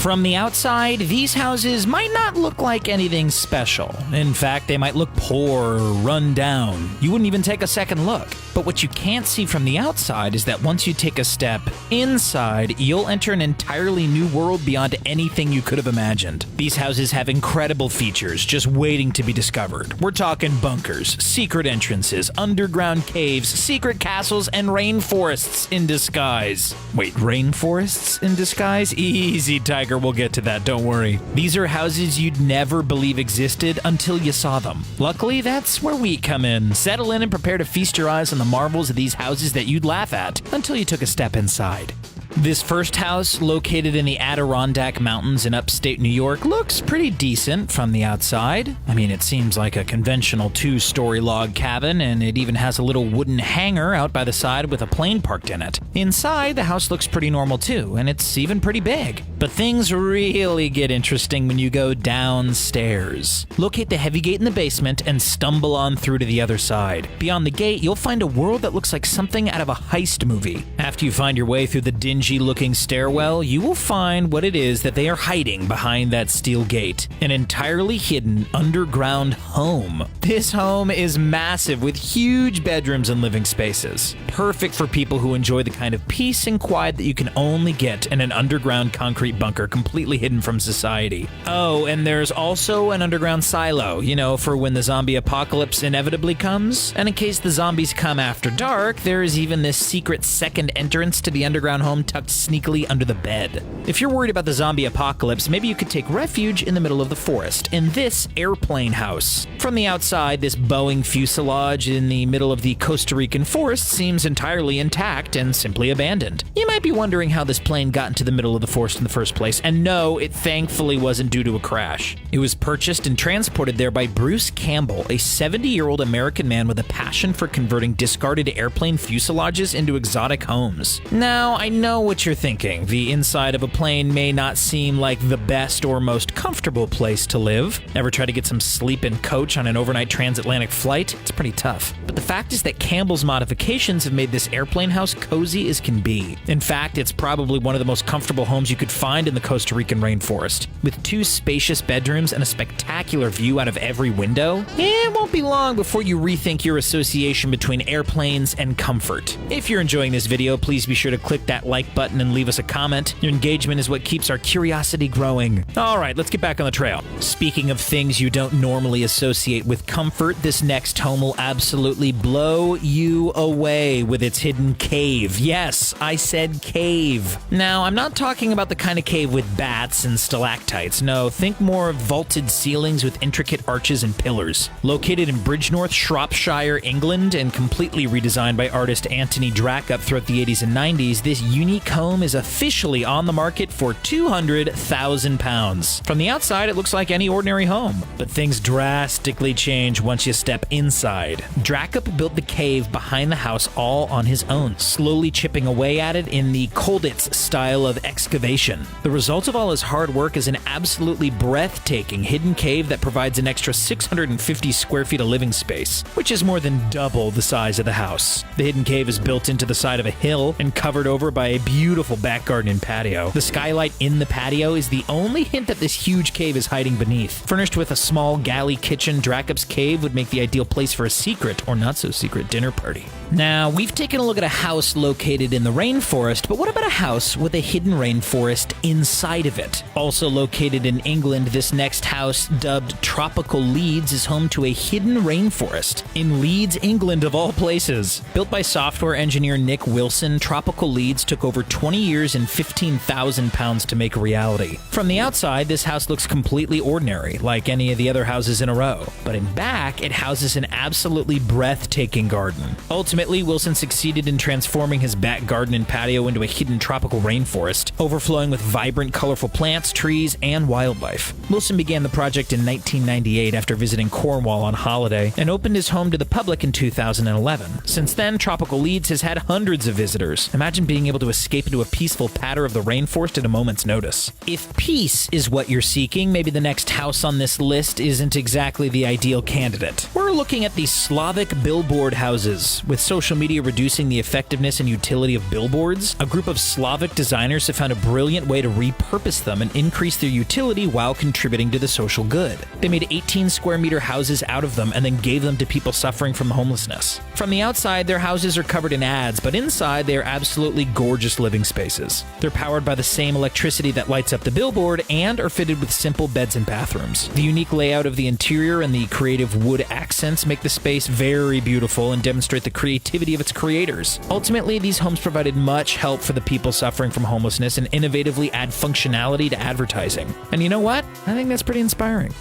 From the outside, these houses might not look like anything special. In fact, they might look poor or run down. You wouldn't even take a second look. But what you can't see from the outside is that once you take a step inside, you'll enter an entirely new world beyond anything you could have imagined. These houses have incredible features just waiting to be discovered. We're talking bunkers, secret entrances, underground caves, secret castles, and rainforests in disguise. Wait, rainforests in disguise? Easy, Tiger, we'll get to that, don't worry. These are houses you'd never believe existed until you saw them. Luckily, that's where we come in. Settle in and prepare to feast your eyes on the marvels of these houses that you'd laugh at until you took a step inside. This first house, located in the Adirondack Mountains in upstate New York, looks pretty decent from the outside. I mean, it seems like a conventional 2-story log cabin, and it even has a little wooden hangar out by the side with a plane parked in it. Inside, the house looks pretty normal too, and it's even pretty big. But things really get interesting when you go downstairs. Locate the heavy gate in the basement and stumble on through to the other side. Beyond the gate, you'll find a world that looks like something out of a heist movie. After you find your way through the dingy-looking stairwell, you will find what it is that they are hiding behind that steel gate. An entirely hidden underground home. This home is massive with huge bedrooms and living spaces. Perfect for people who enjoy the kind of peace and quiet that you can only get in an underground concrete bunker completely hidden from society. Oh, and there's also an underground silo, you know, for when the zombie apocalypse inevitably comes. And in case the zombies come after dark, there is even this secret second entrance to the underground home tucked sneakily under the bed. If you're worried about the zombie apocalypse, maybe you could take refuge in the middle of the forest in this airplane house. From the outside, this Boeing fuselage in the middle of the Costa Rican forest seems entirely intact and simply abandoned. You might be wondering how this plane got into the middle of the forest in the first place, and no, it thankfully wasn't due to a crash. It was purchased and transported there by Bruce Campbell, a 70-year-old American man with a passion for converting discarded airplane fuselages into exotic homes. Now, I know what you're thinking. The inside of a plane may not seem like the best or most comfortable place to live. Ever try to get some sleep in coach on an overnight transatlantic flight? It's pretty tough. But the fact is that Campbell's modifications have made this airplane house cozy as can be. In fact, it's probably one of the most comfortable homes you could find in the Costa Rican rainforest. With 2 spacious bedrooms and a spectacular view out of every window, it won't be long before you rethink your association between airplanes and comfort. If you're enjoying this video, please be sure to click that like button and leave us a comment. Your engagement is what keeps our curiosity growing. Alright, let's get back on the trail. Speaking of things you don't normally associate with comfort, this next home will absolutely blow you away with its hidden cave. Yes, I said cave. Now, I'm not talking about the kind of cave with bats and stalactites. No, think more of vaulted ceilings with intricate arches and pillars. Located in Bridgnorth, Shropshire, England, and completely redesigned by artist Anthony Drackup throughout the 80s and 90s, this unique home is officially on the market for £200,000. From the outside, it looks like any ordinary home, but things drastically change once you step inside. Drackup built the cave behind the house all on his own, slowly chipping away at it in the Colditz style of excavation. The result of all his hard work is an absolutely breathtaking hidden cave that provides an extra 650 square feet of living space, which is more than double the size of the house. The hidden cave is built into the side of a hill and covered over by a beautiful back garden and patio. The skylight in the patio is the only hint that this huge cave is hiding beneath. Furnished with a small galley kitchen, Drackup's cave would make the ideal place for a secret or not so secret dinner party. Now, we've taken a look at a house located in the rainforest, but what about a house with a hidden rainforest inside of it? Also located in England, this next house, dubbed Tropical Leeds, is home to a hidden rainforest in Leeds, England of all places. Built by software engineer Nick Wilson, Tropical Leeds took over 20 years and £15,000 to make a reality. From the outside, this house looks completely ordinary, like any of the other houses in a row. But in back, it houses an absolutely breathtaking garden. Ultimately, Wilson succeeded in transforming his back garden and patio into a hidden tropical rainforest, overflowing with vibrant, colorful plants, trees, and wildlife. Wilson began the project in 1998 after visiting Cornwall on holiday and opened his home to the public in 2011. Since then, Tropical Leeds has had hundreds of visitors. Imagine being able to escape into a peaceful patter of the rainforest at a moment's notice. If peace is what you're seeking, maybe the next house on this list isn't exactly the ideal candidate. We're looking at the Slavic billboard houses. With social media reducing the effectiveness and utility of billboards, a group of Slavic designers have found a brilliant way to repurpose them and increase their utility while contributing to the social good. They made 18 square meter houses out of them and then gave them to people suffering from homelessness. From the outside, their houses are covered in ads, but inside they are absolutely gorgeous living spaces. They're powered by the same electricity that lights up the billboard and are fitted with simple beds and bathrooms. The unique layout of the interior and the creative wood accents make the space very beautiful and demonstrate the creativity of its creators. Ultimately, these homes provided much help for the people suffering from homelessness and innovatively add functionality to advertising. And you know what? I think that's pretty inspiring.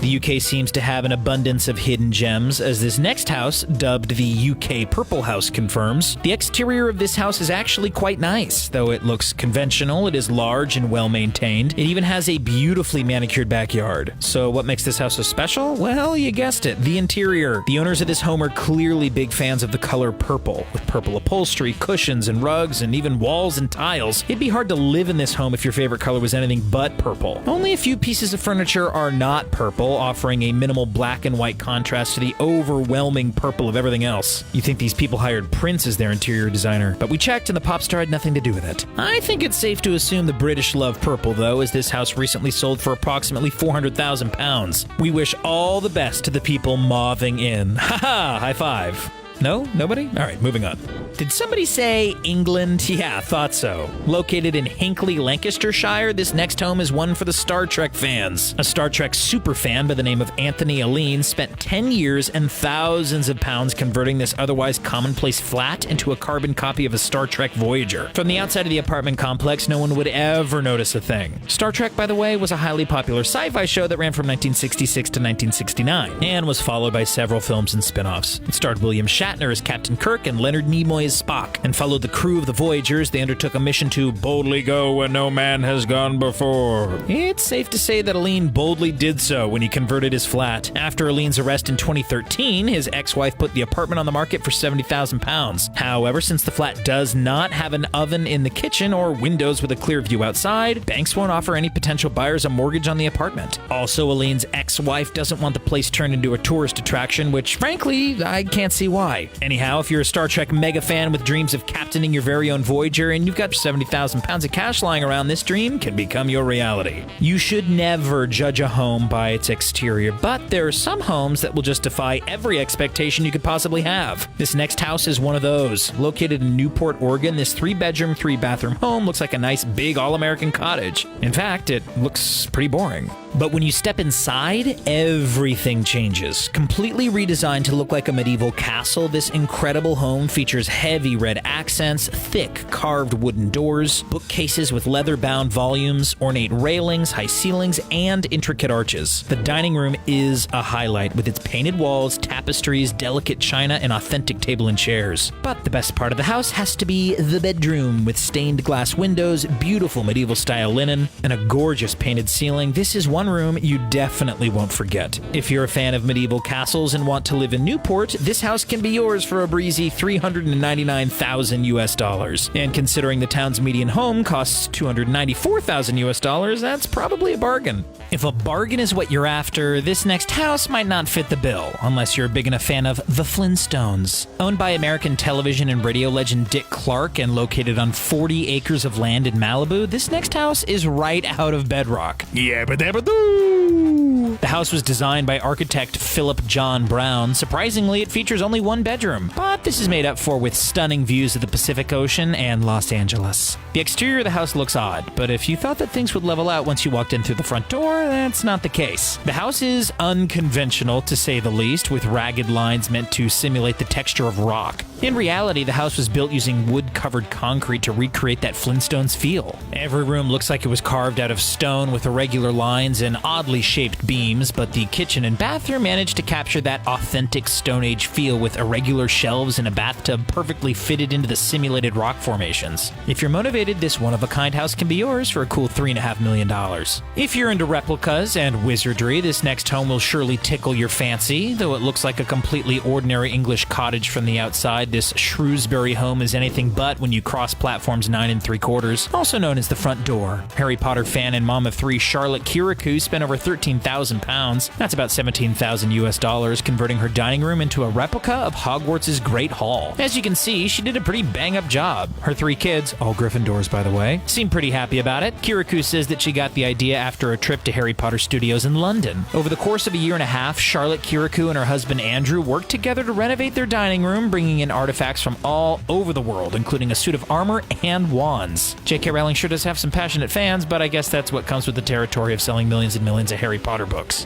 The UK seems to have an abundance of hidden gems, as this next house, dubbed the UK Purple House, confirms. The exterior of this house is actually quite nice. Though it looks conventional, it is large and well-maintained. It even has a beautifully manicured backyard. So what makes this house so special? Well, you guessed it, the interior. The owners of this home are clearly big fans of the color purple. With purple upholstery, cushions and rugs, and even walls and tiles, it'd be hard to live in this home if your favorite color was anything but purple. Only a few pieces of furniture are not purple, offering a minimal black and white contrast to the overwhelming purple of everything else. You think these people hired Prince as their interior designer, but we checked and the pop star had nothing to do with it. I think it's safe to assume the British love purple, though, as this house recently sold for approximately £400,000. We wish all the best to the people mothing in. Haha, high five. No? Nobody? All right, moving on. Did somebody say England? Yeah, thought so. Located in Hinckley, Lancashire, this next home is one for the Star Trek fans. A Star Trek superfan by the name of Anthony Aline spent 10 years and thousands of pounds converting this otherwise commonplace flat into a carbon copy of a Star Trek Voyager. From the outside of the apartment complex, no one would ever notice a thing. Star Trek, by the way, was a highly popular sci-fi show that ran from 1966 to 1969, and was followed by several films and spin-offs. It starred William Shatner as Captain Kirk and Leonard Nimoy as Spock, and followed the crew of the Voyagers. They undertook a mission to boldly go where no man has gone before. It's safe to say that Aline boldly did so when he converted his flat. After Aline's arrest in 2013, his ex-wife put the apartment on the market for £70,000. However, since the flat does not have an oven in the kitchen or windows with a clear view outside, banks won't offer any potential buyers a mortgage on the apartment. Also, Aline's ex-wife doesn't want the place turned into a tourist attraction, which, frankly, I can't see why. Anyhow, if you're a Star Trek mega fan with dreams of captaining your very own Voyager and you've got £70,000 of cash lying around, this dream can become your reality. You should never judge a home by its exterior, but there are some homes that will just defy every expectation you could possibly have. This next house is one of those. Located in Newport, Oregon, this 3-bedroom, 3-bathroom home looks like a nice big all-American cottage. In fact, it looks pretty boring. But when you step inside, everything changes. Completely redesigned to look like a medieval castle, this incredible home features heavy red accents, thick carved wooden doors, bookcases with leather-bound volumes, ornate railings, high ceilings, and intricate arches. The dining room is a highlight with its painted walls, tapestries, delicate china, and authentic table and chairs. But the best part of the house has to be the bedroom, with stained glass windows, beautiful medieval-style linen, and a gorgeous painted ceiling. This is one room you definitely won't forget. If you're a fan of medieval castles and want to live in Newport, this house can be yours for a breezy $399,000 US. And considering the town's median home costs $294,000 US, that's probably a bargain. If a bargain is what you're after, this next house might not fit the bill, unless you're a big enough fan of The Flintstones. Owned by American television and radio legend Dick Clark and located on 40 acres of land in Malibu, this next house is right out of Bedrock. Yabba-dabba-doo! The house was designed by architect Philip John Brown. Surprisingly, it features only one bedroom, but this is made up for with stunning views of the Pacific Ocean and Los Angeles. The exterior of the house looks odd, but if you thought that things would level out once you walked in through the front door, that's not the case. The house is unconventional, to say the least, with ragged lines meant to simulate the texture of rock. In reality, the house was built using wood-covered concrete to recreate that Flintstones feel. Every room looks like it was carved out of stone with irregular lines and oddly shaped beams, but the kitchen and bathroom managed to capture that authentic Stone Age feel with irregular shelves and a bathtub perfectly fitted into the simulated rock formations. If you're motivated, this one-of-a-kind house can be yours for a cool $3.5 million. If you're into replicas and wizardry, this next home will surely tickle your fancy. Though it looks like a completely ordinary English cottage from the outside, this Shrewsbury home is anything but when you cross platforms 9 3/4, also known as the front door. Harry Potter fan and mom of 3 Charlotte Kirikou spent over £13,000, that's about $17,000 converting her dining room into a replica of Hogwarts' Great Hall. As you can see, she did a pretty bang-up job. Her 3 kids, all Gryffindors by the way, seem pretty happy about it. Kirikou says that she got the idea after a trip to Harry Potter Studios in London. Over the course of a year and a half, Charlotte Kirikou and her husband Andrew worked together to renovate their dining room, bringing in artifacts from all over the world, including a suit of armor and wands. J.K. Rowling sure does have some passionate fans, but I guess that's what comes with the territory of selling millions and millions of Harry Potter books.